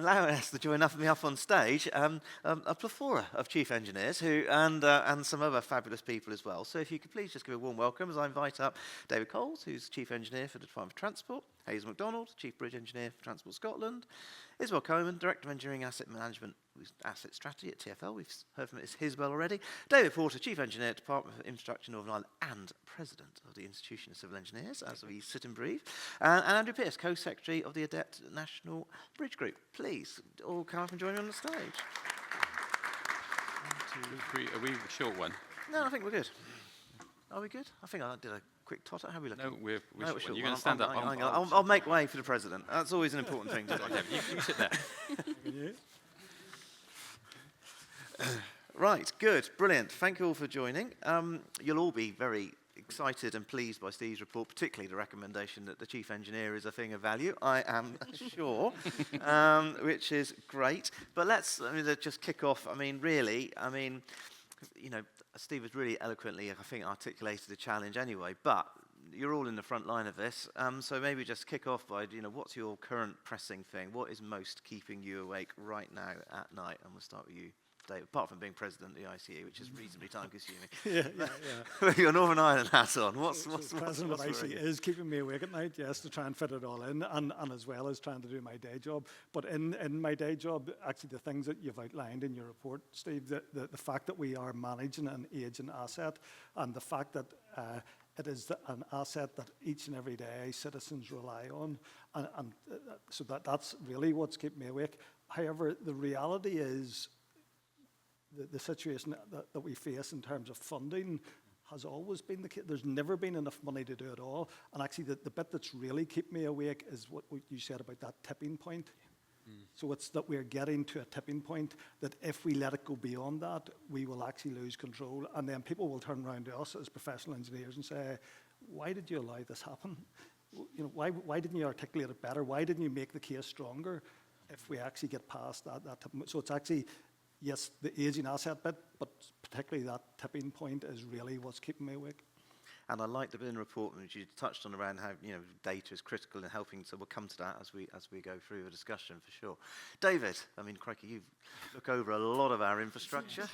allowing us to join me up on stage, a plethora of chief engineers and some other fabulous people as well. So if you could please just give a warm welcome as I invite up David Coles, who's Chief Engineer for the Department for Transport, Hazel MacDonald, Chief Bridge Engineer for Transport Scotland, Isabel Coleman, Director of Engineering Asset Management with Asset Strategy at TfL. We've heard from Isabel already. David Porter, Chief Engineer at Department for Infrastructure Northern Ireland and President of the Institution of Civil Engineers, as we sit and breathe. And Andrew Pearce, Co-Secretary of the Adept National Bridge Group. Please, all come up and join me on the stage. 1, 2, 3. Are we a short one? No, I think we're good. Are we good? I think I did a quick totter. How are we looking? No, we're short. Sure. You're going to stand up. I'll make way for the President. That's always an important thing to do. Okay, you sit there. Right, good, brilliant. Thank you all for joining. You'll all be very excited and pleased by Steve's report, particularly the recommendation that the Chief Engineer is a thing of value, I am sure, which is great. But let's just kick off. Steve has really eloquently, I think, articulated the challenge anyway, but you're all in the front line of this, so maybe just kick off by, what's your current pressing thing? What is most keeping you awake right now at night? And we'll start with you, Dave, apart from being president of the ICE, which is reasonably time-consuming. Yeah. With your Northern Ireland hat on, what's president of ICE is keeping me awake at night, yes, to try and fit it all in, and as well as trying to do my day job. But in my day job, actually the things that you've outlined in your report, Steve, the fact that we are managing an aging asset, and the fact that it is an asset that each and every day citizens rely on, and so that's really what's keeping me awake. However, the reality is the situation that we face in terms of funding has always been the case. There's never been enough money to do it all. And actually, the bit that's really kept me awake is what you said about that tipping point. So it's that we're getting to a tipping point that if we let it go beyond that, we will actually lose control. And then people will turn around to us as professional engineers and say, why did you allow this happen? Why didn't you articulate it better? Why didn't you make the case stronger if we actually get past that tipping point? So it's actually, yes, the aging asset bit, but particularly that tipping point is really what's keeping me awake. And I like the bit in the report which you touched on around how data is critical in helping. So we'll come to that as we go through the discussion for sure. David, crikey, you look over a lot of our infrastructure.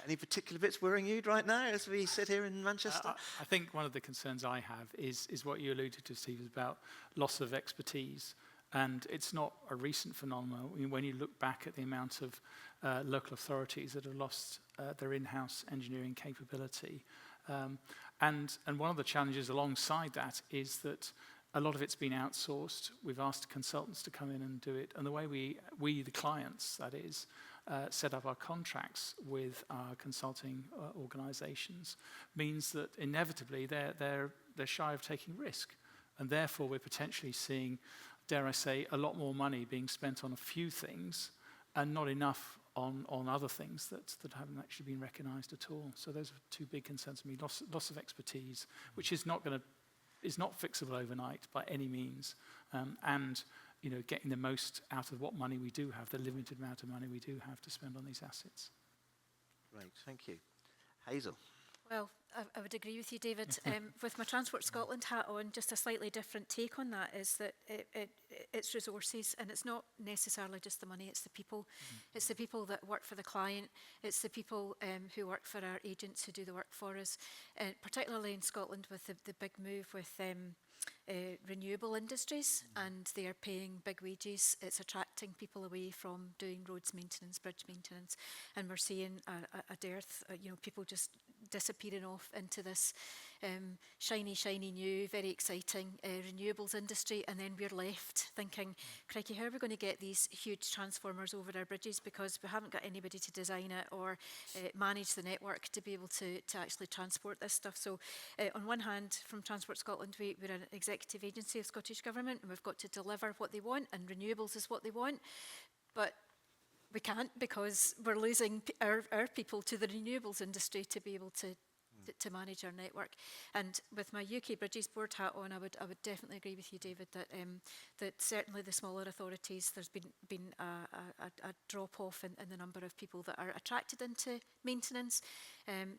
Any particular bits worrying you right now as we sit here in Manchester? I think one of the concerns I have is what you alluded to, Steve, is about loss of expertise. And it's not a recent phenomenon. When you look back at the amount of local authorities that have lost their in-house engineering capability, and one of the challenges alongside that is that a lot of it's been outsourced. We've asked consultants to come in and do it. And the way we the clients, that is, set up our contracts with our consulting organizations means that inevitably they're shy of taking risk. And therefore, we're potentially seeing, dare I say, a lot more money being spent on a few things and not enough on other things that haven't actually been recognised at all. So those are two big concerns for me. Loss of expertise, which is not fixable overnight by any means, and getting the most out of what money we do have, the limited amount of money we do have to spend on these assets. Great, thank you. Hazel. Well, I would agree with you, David. With my Transport Scotland hat on, just a slightly different take on that is that it's resources, and it's not necessarily just the money, it's the people. It's the people that work for the client. It's the people who work for our agents who do the work for us, particularly in Scotland with the big move with renewable industries, and they are paying big wages. It's attracting people away from doing roads maintenance, bridge maintenance, and we're seeing a dearth, people just disappearing off into this shiny new, very exciting renewables industry, and then we're left thinking, crikey, how are we going to get these huge transformers over our bridges, because we haven't got anybody to design it or manage the network to be able to actually transport this stuff. So on one hand, from Transport Scotland, we're an executive agency of Scottish Government, and we've got to deliver what they want, and renewables is what they want, but we can't, because we're losing our people to the renewables industry to be able to manage our network. And with my UK Bridges Board hat on, I would definitely agree with you, David, that certainly the smaller authorities, there's been a drop-off in the number of people that are attracted into maintenance.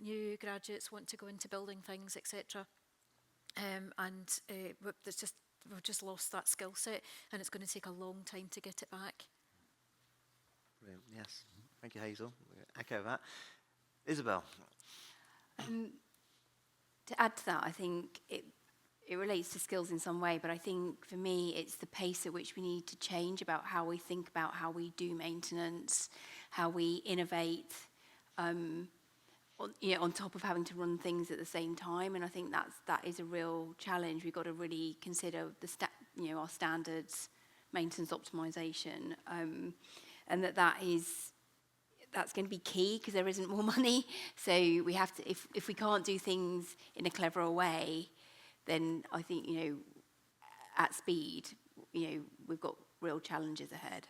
New graduates want to go into building things, etc. We've just lost that skill set, and it's going to take a long time to get it back. Brilliant. Yes. Thank you, Hazel. Echo that. Isabel. To add to that, I think it relates to skills in some way, but I think for me, it's the pace at which we need to change about how we think about how we do maintenance, how we innovate, on top of having to run things at the same time. And I think that is a real challenge. We've got to really consider our standards, maintenance optimization, and that's going to be key because there isn't more money. So we have to, if we can't do things in a cleverer way, then I think, at speed, we've got real challenges ahead.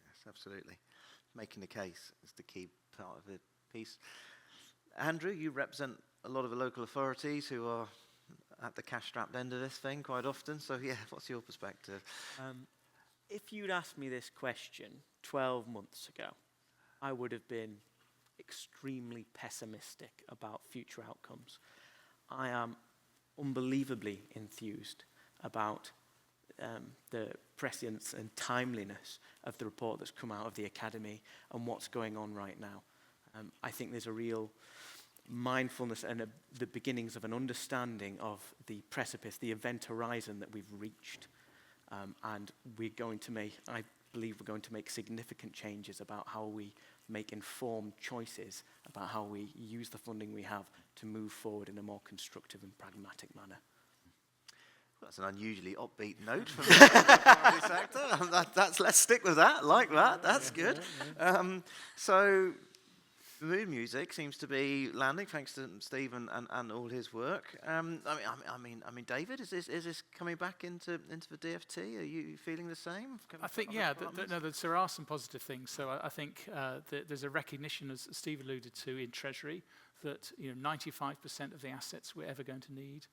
Yes, absolutely. Making the case is the key part of the piece. Andrew, you represent a lot of the local authorities who are at the cash-strapped end of this thing quite often. So, yeah, what's your perspective? If you'd asked me this question 12 months ago, I would have been extremely pessimistic about future outcomes. I am unbelievably enthused about the prescience and timeliness of the report that's come out of the Academy and what's going on right now. I think there's a real mindfulness and the beginnings of an understanding of the precipice, the event horizon that we've reached. And I believe we're going to make significant changes about how we make informed choices about how we use the funding we have to move forward in a more constructive and pragmatic manner. That's an unusually upbeat note from the primary sector. Let's stick with that. Like that. That's good. So the mood music seems to be landing, thanks to Steve and all his work. I mean, David, is this coming back into the DFT? Are you feeling the same? I think, there are some positive things. So I think there's a recognition, as Steve alluded to, in Treasury, that 95% of the assets we're ever going to need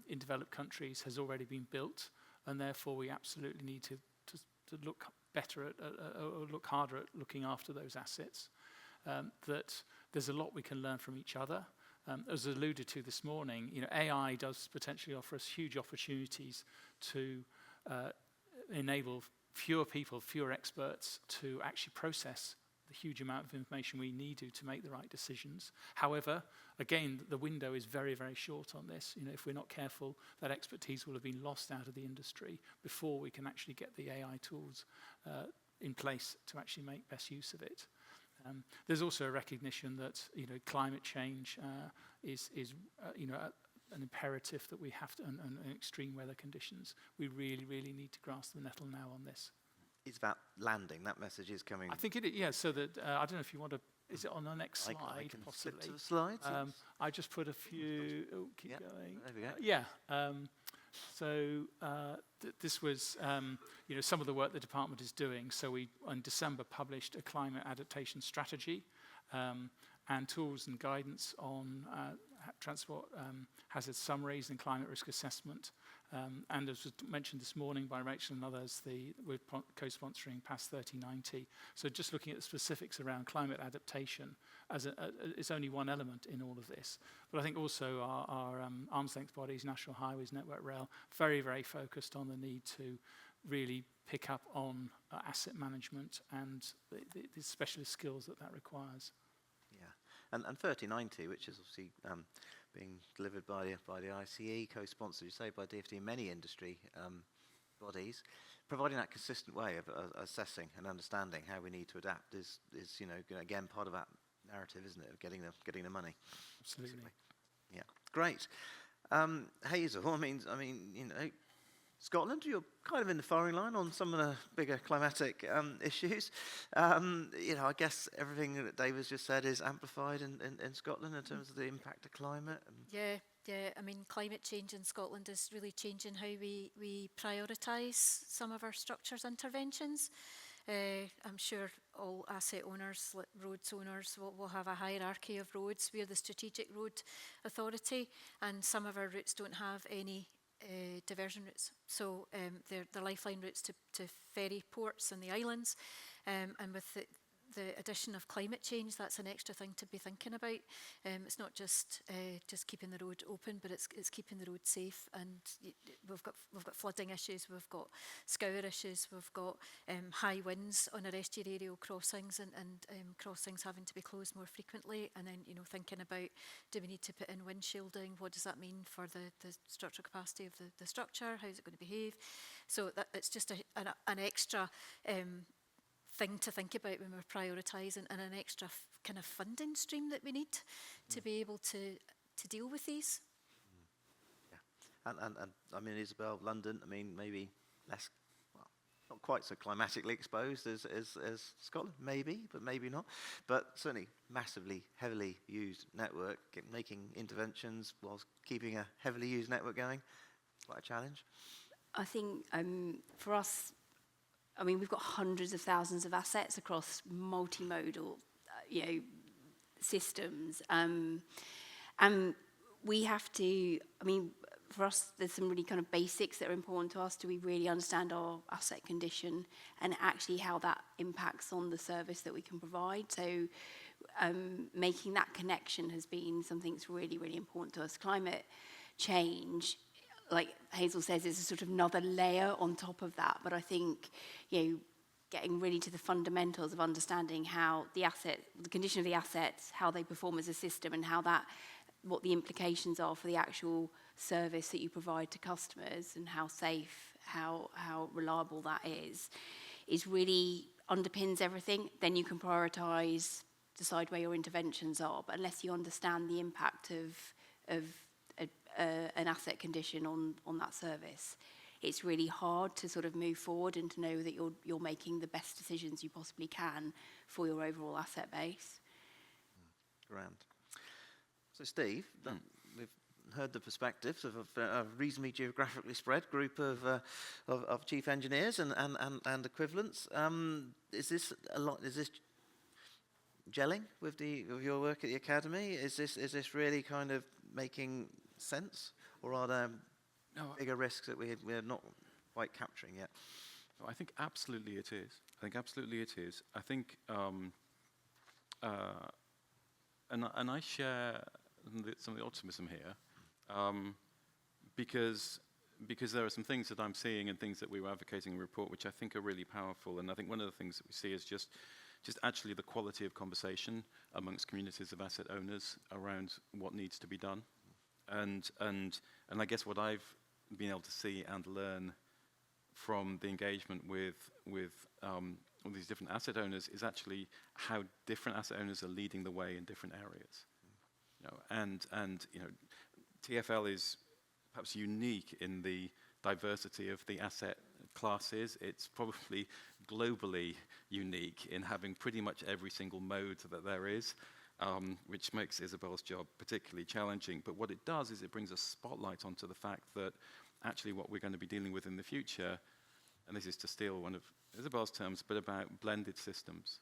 in developed countries has already been built, and therefore we absolutely need to look better at, or look harder at looking after those assets. That there's a lot we can learn from each other. As alluded to this morning, AI does potentially offer us huge opportunities to enable fewer people, fewer experts to actually process the huge amount of information we need to make the right decisions. However, again, the window is very, very short on this. If we're not careful, that expertise will have been lost out of the industry before we can actually get the AI tools in place to actually make best use of it. There's also a recognition that climate change is an imperative that we have to, and extreme weather conditions. We really, really need to grasp the nettle now on this. Is that landing? That message is coming. I think it is. Yeah. So that I don't know if you want to. Is it on the next slide? I can possibly. flip to the slides. I just put a few. Oh, keep going. There we go. Yeah. So this was, some of the work the department is doing. So we, in December, published a climate adaptation strategy and tools and guidance on transport hazard summaries and climate risk assessment. And as was mentioned this morning by Rachel and others, we're co-sponsoring PAS 3090. So just looking at the specifics around climate adaptation is only one element in all of this. But I think also our arm's length bodies, National Highways, Network Rail, very, very focused on the need to really pick up on asset management and the specialist skills that requires. Yeah, and 3090, which is obviously being delivered by the ICE, co-sponsored, you say, by DFT and many industry bodies, providing that consistent way of assessing and understanding how we need to adapt is again part of that narrative, isn't it, of getting the money. Absolutely. Yeah, great. Hazel, I mean, Scotland, you're kind of in the firing line on some of the bigger climatic issues. I guess everything that David's just said is amplified in Scotland in terms of the impact of climate. Yeah. I mean, climate change in Scotland is really changing how we prioritise some of our structures interventions. I'm sure all asset owners, like roads owners, will have a hierarchy of roads. We're the strategic road authority, and some of our routes don't have any diversion routes. So they're lifeline routes to ferry ports and the islands. And with the addition of climate change, that's an extra thing to be thinking about. It's not just keeping the road open, but it's keeping the road safe. And we've got flooding issues, we've got scour issues, we've got high winds on our estuarial crossings, and crossings having to be closed more frequently. And then, you know, thinking about, do we need to put in windshieldding? What does that mean for the structural capacity of the structure? How is it going to behave? So it's just an extra thing to think about when we're prioritising, and an extra kind of funding stream that we need to be able to deal with these. And I mean, Isabel, London, I mean, maybe less, well, not quite so climatically exposed as Scotland, maybe, but maybe not. But certainly massively, heavily used network, making interventions whilst keeping a heavily used network going, quite a challenge. I think for us, I mean, we've got hundreds of thousands of assets across multimodal, systems, and we have to. I mean, for us, there's some really kind of basics that are important to us. Do we really understand our asset condition and actually how that impacts on the service that we can provide? So, making that connection has been something that's really, really important to us. Climate change, like Hazel says, is a sort of another layer on top of that. But I think, getting really to the fundamentals of understanding how the condition of the assets, how they perform as a system, and what the implications are for the actual service that you provide to customers, and how safe, how reliable that is really underpins everything. Then you can prioritise, decide where your interventions are. But unless you understand the impact of an asset condition on that service, it's really hard to sort of move forward and to know that you're making the best decisions you possibly can for your overall asset base. Grand. So Steve, we've heard the perspectives of a reasonably geographically spread group of chief engineers and equivalents. Is this gelling with your work at the academy? Is this really kind of making sense, or are there bigger risks that we're not quite capturing yet? I think absolutely it is. I think, and I share some of the optimism here, because there are some things that I'm seeing and things that we were advocating in the report which I think are really powerful. And I think one of the things that we see is just actually the quality of conversation amongst communities of asset owners around what needs to be done. And I guess what I've been able to see and learn from the engagement with all these different asset owners is actually how different asset owners are leading the way in different areas. And TfL is perhaps unique in the diversity of the asset classes. It's probably globally unique in having pretty much every single mode that there is. Which makes Isabel's job particularly challenging. But what it does is it brings a spotlight onto the fact that actually what we're going to be dealing with in the future, and this is to steal one of Isabel's terms, but about blended systems.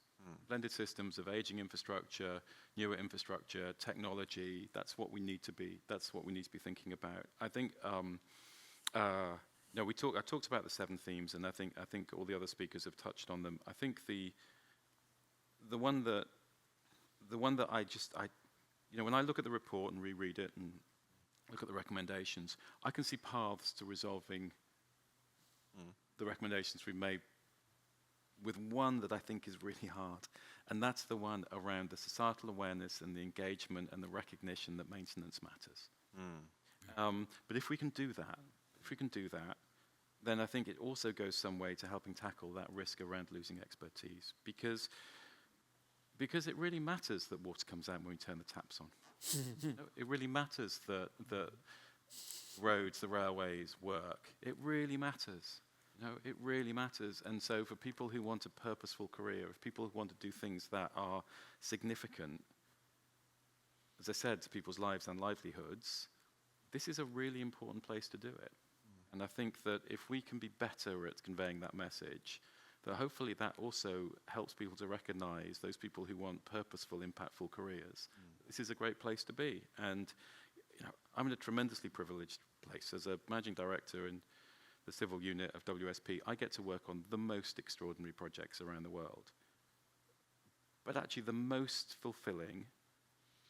Blended systems of aging infrastructure, newer infrastructure, technology. That's what we need to be thinking about. I think I talked about the 7 themes, and I think all the other speakers have touched on them. I think the one that when I look at the report and reread it and look at the recommendations, I can see paths to resolving the recommendations we've made, with one that I think is really hard, and that's the one around the societal awareness and the engagement and the recognition that maintenance matters. But if we can do that, then I think it also goes some way to helping tackle that risk around losing expertise, because it really matters that water comes out when we turn the taps on. It really matters that the roads, the railways work. It really matters. It really matters. And so for people who want a purposeful career, if people who want to do things that are significant, as I said, to people's lives and livelihoods, this is a really important place to do it. And I think that if we can be better at conveying that message, that hopefully that also helps people to recognize those people who want purposeful, impactful careers. This is a great place to be. And I'm in a tremendously privileged place. As a managing director in the civil unit of WSP, I get to work on the most extraordinary projects around the world. But actually the most fulfilling,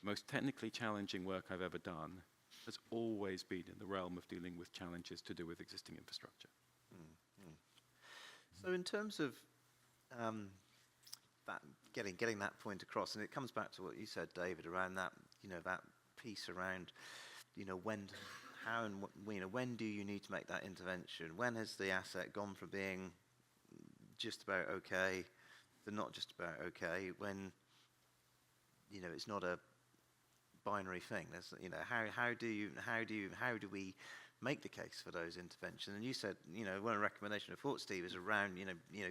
most technically challenging work I've ever done has always been in the realm of dealing with challenges to do with existing infrastructure. So in terms of that getting that point across, and it comes back to what you said, David, around that, that piece around, how and when do you need to make that intervention? When has the asset gone from being just about okay to not just about okay? When it's not a binary thing. There's, how do we make the case for those interventions? And you said, one of the recommendations I thought, Steve, is around,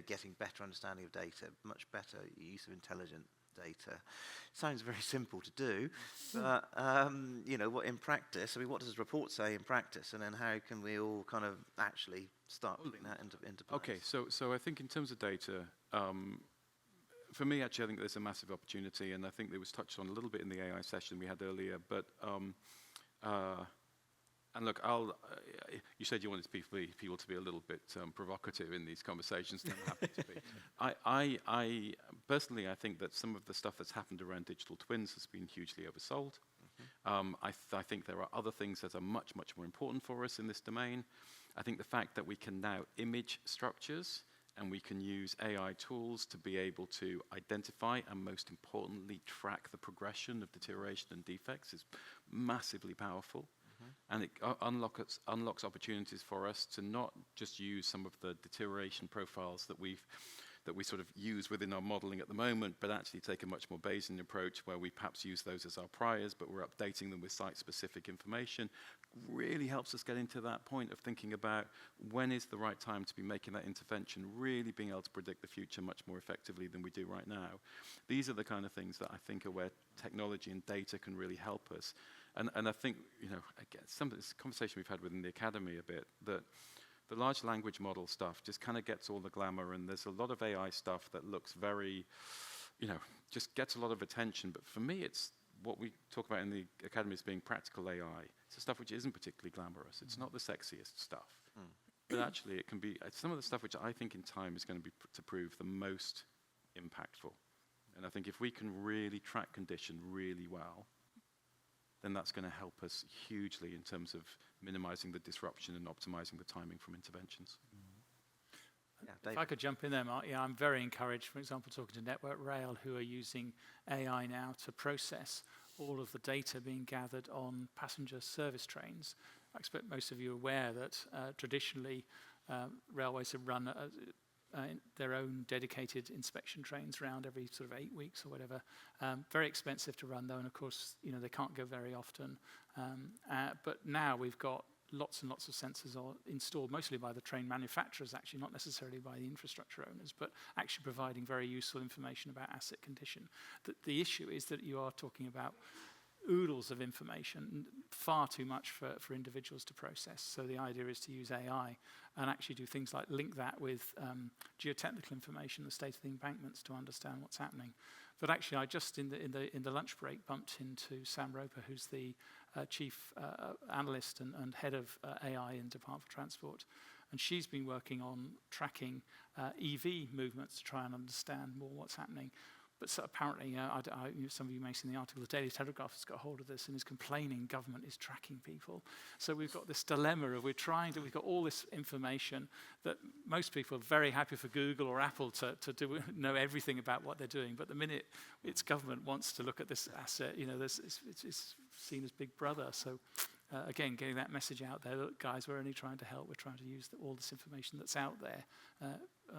getting better understanding of data, much better use of intelligent data. Sounds very simple to do, but, what in practice, what does the report say in practice? And then how can we all kind of actually start putting that into place? Okay, so I think in terms of data, for me, actually, I think there's a massive opportunity, and I think it was touched on a little bit in the AI session we had earlier, but and look, you said you wanted people to be a little bit provocative in these conversations, and I'm happy to be. I personally, I think that some of the stuff that's happened around digital twins has been hugely oversold. I think there are other things that are much, much more important for us in this domain. I think the fact that we can now image structures and we can use AI tools to be able to identify and, most importantly, track the progression of deterioration and defects is massively powerful. And it unlocks opportunities for us to not just use some of the deterioration profiles that we sort of use within our modeling at the moment, but actually take a much more Bayesian approach where we perhaps use those as our priors, but we're updating them with site-specific information. Really helps us get into that point of thinking about when is the right time to be making that intervention, really being able to predict the future much more effectively than we do right now. These are the kind of things that I think are where technology and data can really help us. And I think, again, some of this conversation we've had within the academy a bit, that the large language model stuff just kind of gets all the glamour, and there's a lot of AI stuff that looks very, just gets a lot of attention. But for me, it's what we talk about in the academy as being practical AI. It's the stuff which isn't particularly glamorous. It's not the sexiest stuff. But actually, it can be some of the stuff which I think in time is going to be to prove the most impactful. And I think if we can really track condition really well, then that's going to help us hugely in terms of minimizing the disruption and optimizing the timing from interventions. Yeah, if I could jump in there, Mark, I'm very encouraged, for example, talking to Network Rail, who are using AI now to process all of the data being gathered on passenger service trains. I expect most of you are aware that traditionally railways have run their own dedicated inspection trains around every sort of 8 weeks or whatever. Very expensive to run though, and of course, they can't go very often. But now we've got lots and lots of sensors installed, mostly by the train manufacturers, actually, not necessarily by the infrastructure owners, but actually providing very useful information about asset condition. The issue is that you are talking about oodles of information, far too much for individuals to process. So the idea is to use AI and actually do things like link that with geotechnical information, the state of the embankments, to understand what's happening. But actually, I just in the lunch break bumped into Sam Roper, who's the chief analyst and head of AI in Department for Transport, and she's been working on tracking EV movements to try and understand more what's happening. But so apparently, some of you may have seen the article, the Daily Telegraph has got hold of this and is complaining government is tracking people. So we've got this dilemma of we've got all this information that most people are very happy for Google or Apple to know everything about what they're doing. But the minute its government wants to look at this asset, it's seen as Big Brother. So again, getting that message out there, look, guys, we're only trying to help. We're trying to use all this information that's out there.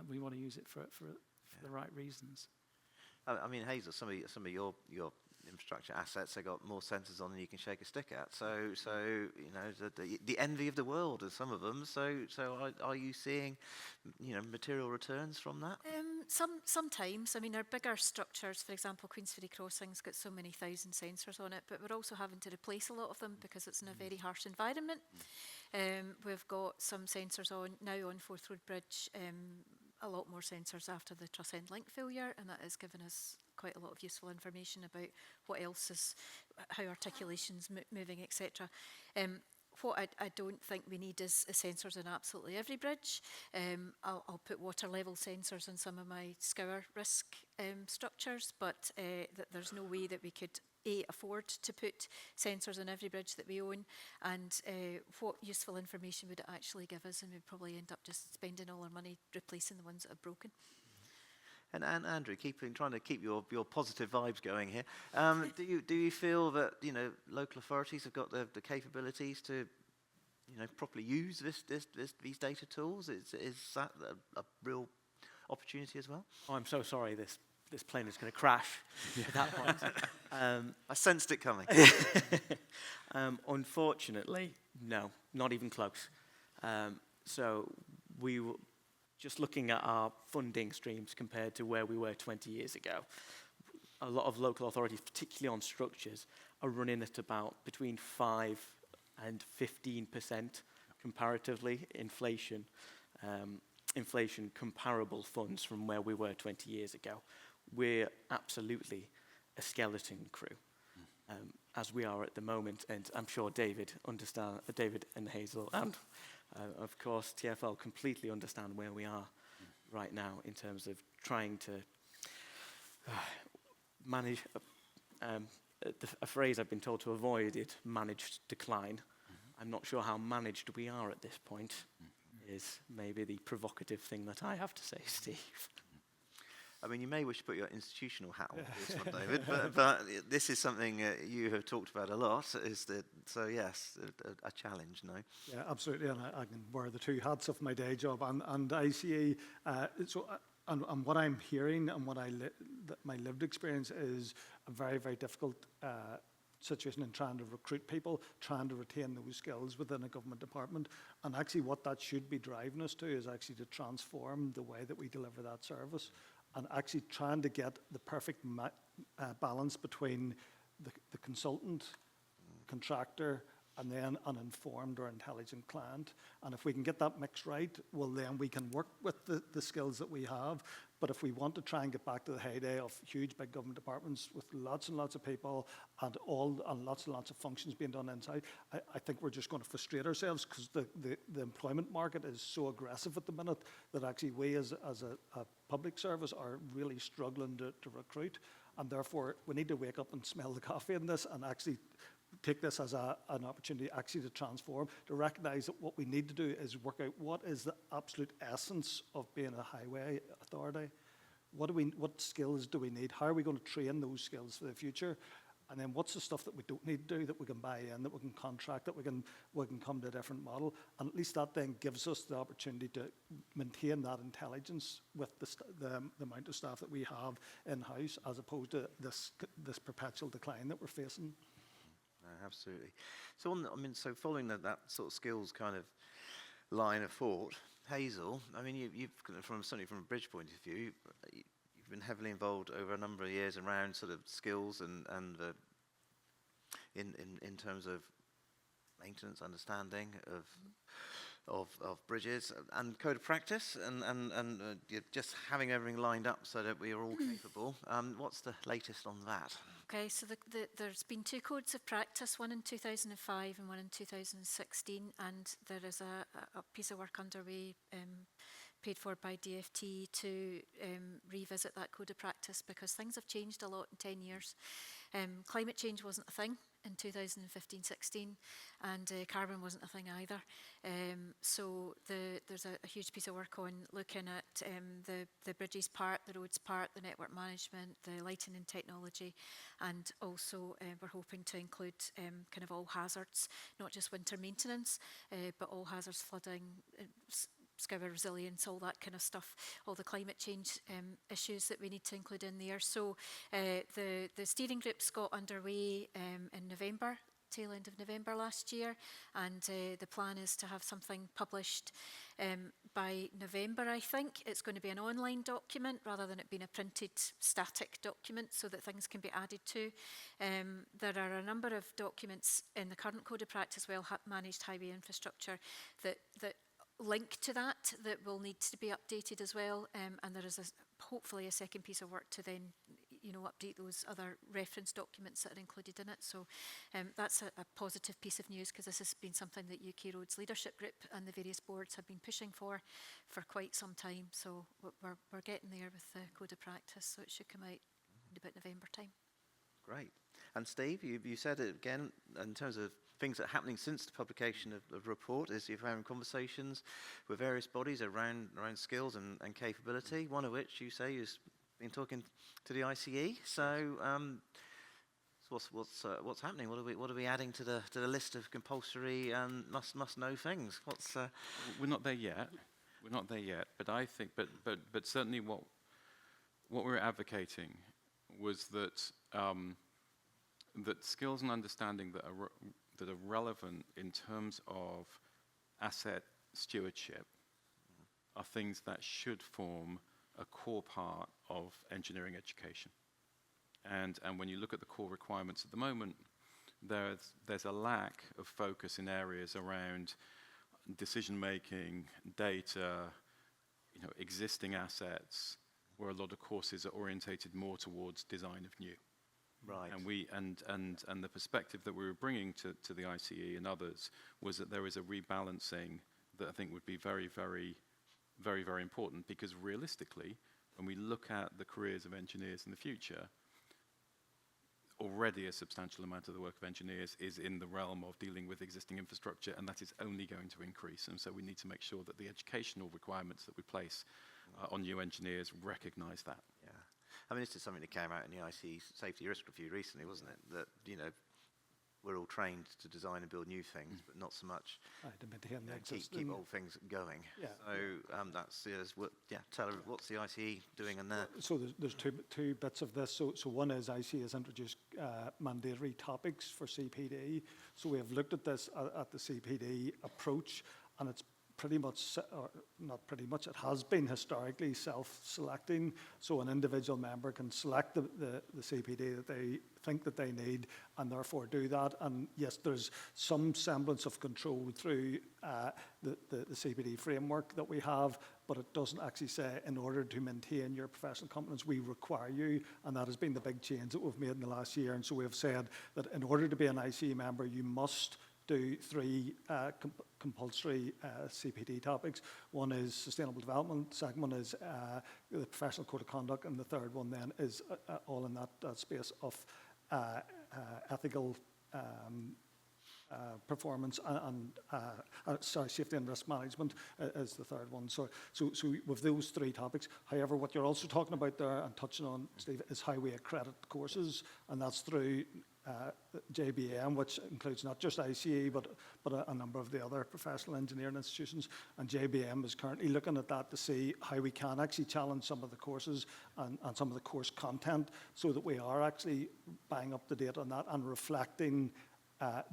We want to use it for the right reasons. I mean, Hazel, some of your infrastructure assets, they got more sensors on than you can shake a stick at. So the envy of the world are some of them. So are you seeing, material returns from that? Sometimes. I mean, our bigger structures, for example, Queensferry Crossing's got so many thousand sensors on it, but we're also having to replace a lot of them because it's in a very harsh environment. We've got some sensors now on Forth Road Bridge. A lot more sensors after the Truss End link failure, and that has given us quite a lot of useful information about what else is, how articulation's moving, etc. what I don't think we need is sensors on absolutely every bridge. I'll put water level sensors on some of my scour risk structures, but there's no way that we could afford to put sensors on every bridge that we own, and what useful information would it actually give us, and we'd probably end up just spending all our money replacing the ones that are broken. And Andrew, trying to keep your positive vibes going here. Do you feel that local authorities have got the capabilities to properly use these data tools? Is that a real opportunity as well? Oh, I'm so sorry. This plane is going to crash at that point. I sensed it coming. Unfortunately, no, not even close. So we were just looking at our funding streams compared to where we were 20 years ago. A lot of local authorities, particularly on structures, are running at about between 5 and 15% comparatively inflation comparable funds from where we were 20 years ago. We're absolutely a skeleton crew, as we are at the moment, and I'm sure David and Hazel, and of course TfL completely understand where we are right now in terms of trying to manage a phrase I've been told to avoid it, managed decline. I'm not sure how managed we are at this point, is maybe the provocative thing that I have to say, Steve. I mean, you may wish to put your institutional hat on for this one, David, but this is something you have talked about a lot. So yes, a challenge, no? Yeah, absolutely, and I can wear the two hats of my day job and ICE. And what I'm hearing and what my lived experience is a very, very difficult situation in trying to recruit people, trying to retain those skills within a government department. And actually what that should be driving us to is actually to transform the way that we deliver that service, and actually trying to get the perfect balance between the consultant, contractor, and then an informed or intelligent client. And if we can get that mix right, well, then we can work with the skills that we have. But if we want to try and get back to the heyday of huge big government departments with lots and lots of people and lots and lots of functions being done inside, I think we're just going to frustrate ourselves, because the employment market is so aggressive at the minute that actually we as a public service are really struggling to recruit. And therefore, we need to wake up and smell the coffee in this and actually take this as an opportunity actually to transform, to recognize that what we need to do is work out what is the absolute essence of being a highway authority. What skills do we need? How are we going to train those skills for the future? And then what's the stuff that we don't need to do, that we can buy in, that we can contract, that we can come to a different model? And at least that then gives us the opportunity to maintain that intelligence with the amount of staff that we have in-house, as opposed to this perpetual decline that we're facing. Absolutely. So, so following that sort of skills kind of line of thought, Hazel, I mean, you've certainly from a bridge point of view, you've been heavily involved over a number of years around sort of skills and in terms of maintenance, understanding of bridges and code of practice, and just having everything lined up so that we are all capable. What's the latest on that? Okay, so there's been 2 codes of practice, one in 2005 and one in 2016, and there is a piece of work underway paid for by DFT to revisit that code of practice, because things have changed a lot in 10 years. Climate change wasn't a thing in 2015-16, and carbon wasn't a thing either. So there's a huge piece of work on looking at the bridges part, the roads part, the network management, the lighting and technology, and also we're hoping to include kind of all hazards, not just winter maintenance, but all hazards, flooding, scour resilience, all that kind of stuff, all the climate change issues that we need to include in there. So the steering groups got underway in November, tail end of November last year, and the plan is to have something published by November, I think. It's going to be an online document rather than it being a printed static document, so that things can be added to. There are a number of documents in the current code of practice, well-managed highway infrastructure, that link to that will need to be updated as well, and there is hopefully a second piece of work to then update those other reference documents that are included in it. So that's a positive piece of news, because this has been something that UK Roads Leadership Group and the various boards have been pushing for quite some time. So we're getting there with the Code of Practice, so it should come out in about November time. Great. And Steve, you said it again, in terms of things that are happening since the publication of the report, is you're having conversations with various bodies around skills and capability, one of which you say has been talking to the ICE. So what's happening? What are we adding to the list of compulsory and must know things? We're not there yet. We're not there yet. But I think, but certainly what we're advocating was that that skills and understanding that are relevant in terms of asset stewardship are things that should form a core part of engineering education. And when you look at the core requirements at the moment, there's a lack of focus in areas around decision making, data, existing assets, where a lot of courses are orientated more towards design of new. Right. And the perspective that we were bringing to the ICE and others was that there is a rebalancing that I think would be very, very, very, very important, because realistically, when we look at the careers of engineers in the future, already a substantial amount of the work of engineers is in the realm of dealing with existing infrastructure, and that is only going to increase. And so we need to make sure that the educational requirements that we place on new engineers recognize that. Yeah. I mean, this is something that came out in the ICE Safety Risk Review recently, wasn't it? That, we're all trained to design and build new things, but not so much keep old things going. Yeah. So tell her, what's the ICE doing in there? So there's two bits of this. So one is ICE has introduced mandatory topics for CPD. So we have looked at this at the CPD approach, and it's pretty much, or not pretty much, it has been historically self-selecting. So an individual member can select the CPD that they think that they need, and therefore do that. And yes, there's some semblance of control through the CPD framework that we have, but it doesn't actually say, in order to maintain your professional competence, we require you. And that has been the big change that we've made in the last year. And so we've said that in order to be an ICE member, you must do three compulsory CPD topics. One is sustainable development, the second one is the professional code of conduct, and the third one then is all in that space of ethical performance and safety and risk management is the third one. So with those three topics. However, what you're also talking about there and touching on, Steve, is how we accredit courses, and that's through JBM, which includes not just ICE, but a number of the other professional engineering institutions. And JBM is currently looking at that to see how we can actually challenge some of the courses and some of the course content, so that we are actually bang up to date on that and reflecting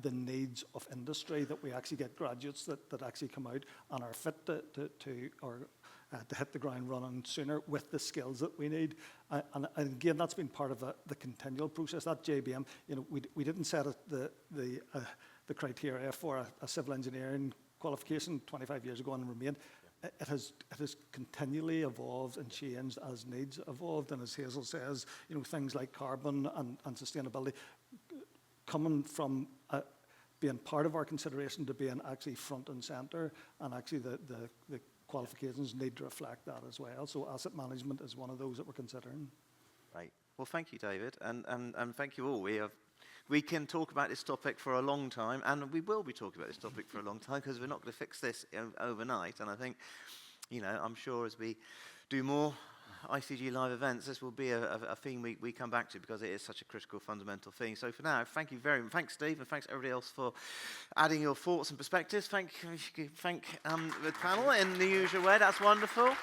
the needs of industry, that we actually get graduates that actually come out and are fit to hit the ground running sooner with the skills that we need. And again, that's been part of the continual process. That JBM, we didn't set the criteria for a civil engineering qualification 25 years ago and remained. It has continually evolved and changed as needs evolved. And as Hazel says, things like carbon and sustainability coming from being part of our consideration to being actually front and centre, and actually the qualifications need to reflect that as well. So asset management is one of those that we're considering. Right. Well, thank you, David, and thank you all. We can talk about this topic for a long time, and we will be talking about this topic for a long time, because we're not going to fix this overnight. And I think, I'm sure as we do more ICG live events, this will be a theme we come back to, because it is such a critical, fundamental thing. So for now, thank you very much. Thanks, Steve, and thanks everybody else for adding your thoughts and perspectives. Thank the panel in the usual way. That's wonderful.